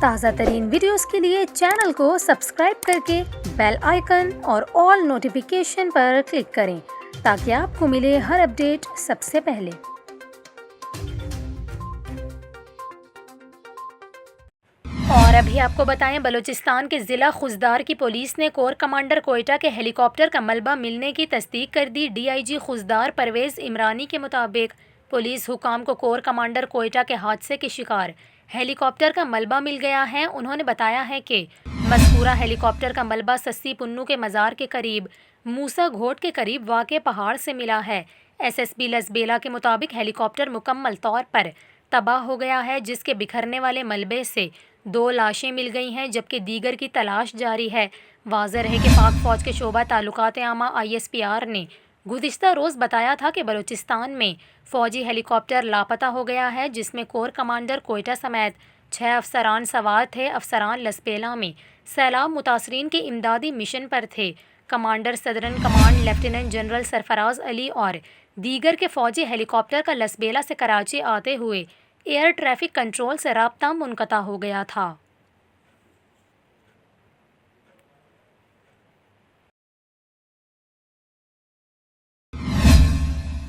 تازہ ترین ویڈیوز کے لیے چینل کو سبسکرائب کر کے بیل آئیکن اور آل نوٹیفیکیشن پر کلک کریں تاکہ آپ کو ملے ہر اپڈیٹ سب سے پہلے۔ اور ابھی آپ کو بتائیں، بلوچستان کے ضلع خضدار کی پولیس نے کور کمانڈر کوئٹہ کے ہیلی کاپٹر کا ملبہ ملنے کی تصدیق کر دی۔ ڈی آئی جی خضدار پرویز عمرانی کے مطابق پولیس حکام کو کور کمانڈر کوئٹہ کے حادثے کے شکار ہیلی کاپٹر کا ملبہ مل گیا ہے۔ انہوں نے بتایا ہے کہ مذکورہ ہیلی کاپٹر کا ملبہ سسی پنو کے مزار کے قریب موسیٰ گھوٹ کے قریب واقع پہاڑ سے ملا ہے۔ ایس ایس پی لسبیلا کے مطابق ہیلی کاپٹر مکمل طور پر تباہ ہو گیا ہے، جس کے بکھرنے والے ملبے سے 2 لاشیں مل گئی ہیں جبکہ دیگر کی تلاش جاری ہے۔ واضح رہے کہ پاک فوج کے شعبہ تعلقات عامہ ISPR نے گزشتہ روز بتایا تھا کہ بلوچستان میں فوجی ہیلی کاپٹر لاپتہ ہو گیا ہے، جس میں کور کمانڈر کوئٹہ سمیت 6 افسران سوار تھے۔ افسران لسبیلا میں سیلاب متاثرین کے امدادی مشن پر تھے۔ کمانڈر صدرن کمانڈ لیفٹیننٹ جنرل سرفراز علی اور دیگر کے فوجی ہیلی کاپٹر کا لسبیلا سے کراچی آتے ہوئے ایئر ٹریفک کنٹرول سے رابطہ منقطع ہو گیا تھا۔